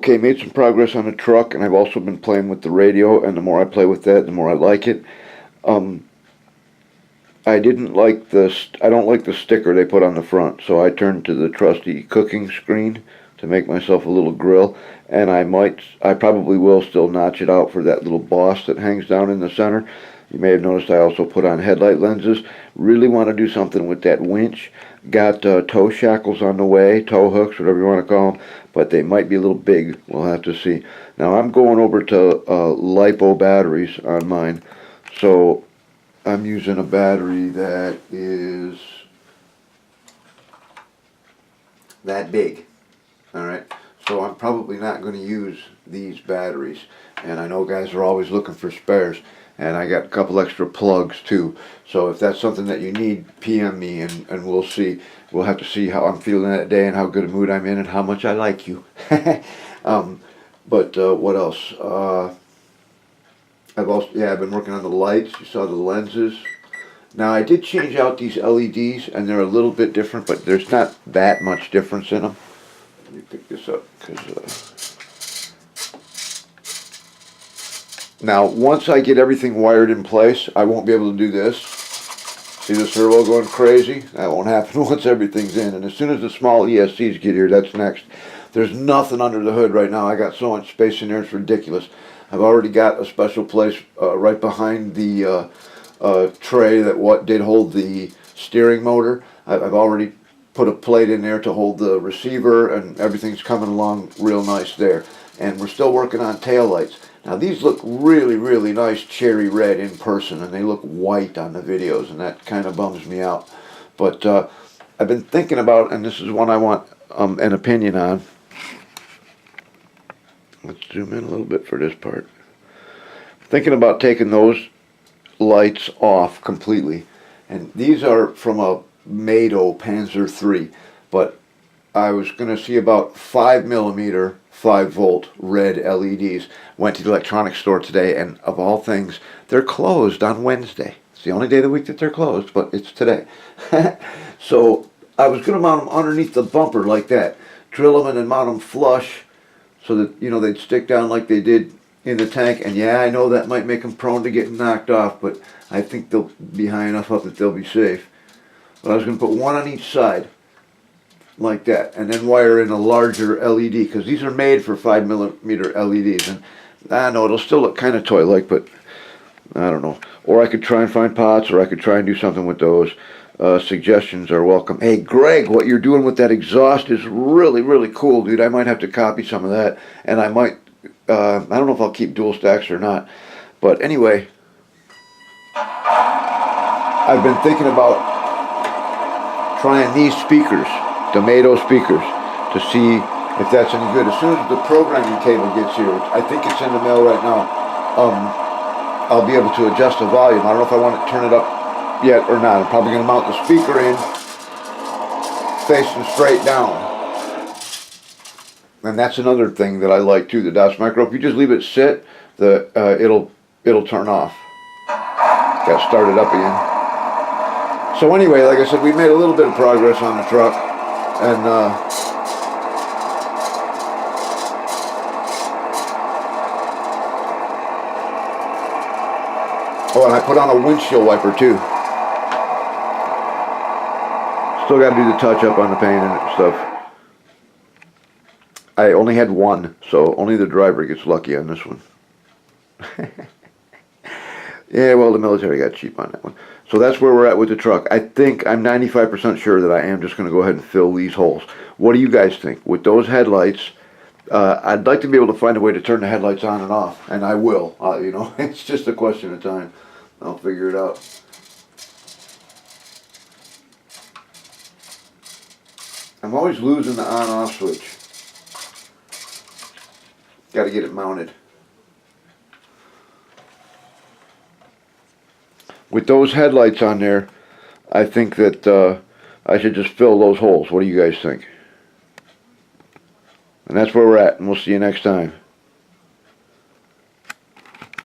Okay, made some progress on the truck, and I've also been playing with the radio, and the more I play with that, the more I like it. Um, I didn't like I don't like the sticker they put on the front, so I turned to the trusty cooking screen to make myself a little grill, and I probably will still notch it out for that little boss that hangs down in the center. You may have noticed I also put on headlight lenses. Really want to do something with that winch. Got tow shackles on the way, tow hooks, whatever you want to call them, but they might be a little big. We'll have to see. Now I'm going over to LiPo batteries on mine, so I'm using a battery that is that big. Alright, so I'm probably not going to use these batteries, and I know guys are always looking for spares, and I got a couple extra plugs too, so if that's something that you need, PM me, and we'll see. We'll have to see how I'm feeling that day and how good a mood I'm in and how much I like you. But what else? I've been working on the lights. You saw the lenses. Now I did change out these LEDs, and they're a little bit different, but there's not that much difference in them. Let me pick this up, now once I get everything wired in place, I won't be able to do this. See the servo going crazy? That won't happen once everything's in, and as soon as the small ESCs get here, that's next. There's nothing under the hood right now. I got so much space in there, it's ridiculous. I've already got a special place right behind the tray that did hold the steering motor. I've already put a plate in there to hold the receiver, and everything's coming along real nice there. And we're still working on taillights. Now these look really, really nice cherry red in person, and they look white on the videos, and that kind of bums me out. But I've been thinking about, and this is one I want an opinion on. Let's zoom in a little bit for this part. Thinking about taking those lights off completely. And these are from a Mado Panzer III, but I was going to see about 5mm 5-volt red LEDs. Went to the electronics store today, and of all things, they're closed on Wednesday. It's the only day of the week that they're closed, but it's today. So I was going to mount them underneath the bumper like that, drill them and then mount them flush so that, you know, they'd stick down like they did in the tank. And yeah, I know that might make them prone to getting knocked off, but I think they'll be high enough up that they'll be safe. But I was going to put one on each side like that, and then wire in a larger LED, because these are made for 5mm LEDs, and I know it'll still look kind of toy-like, but I don't know. Or I could try and find pots, or I could try and do something with those. Suggestions are welcome. Hey Greg, what you're doing with that exhaust is really, really cool, dude. I might have to copy some of that, and I might, I don't know if I'll keep dual stacks or not, but anyway, I've been thinking about trying these speakers, the Mado speakers, to see if that's any good. As soon as the programming cable gets here, I think it's in the mail right now, I'll be able to adjust the volume. I don't know if I want to turn it up yet or not. I'm probably going to mount the speaker in facing straight down. And that's another thing that I like too, the DOS Micro. If you just leave it sit, it'll turn off. Got started up again. So anyway, like I said, we made a little bit of progress on the truck, and oh, and I put on a windshield wiper too. Still got to do the touch up on the paint and stuff. I only had one, so only the driver gets lucky on this one. Yeah, well, the military got cheap on that one. So that's where we're at with the truck. I think I'm 95% sure that I am just going to go ahead and fill these holes. What do you guys think? With those headlights, I'd like to be able to find a way to turn the headlights on and off, and I will. You know, it's just a question of time. I'll figure it out. I'm always losing the on-off switch. Got to get it mounted. With those headlights on there, I think that I should just fill those holes. What do you guys think? And that's where we're at, and we'll see you next time.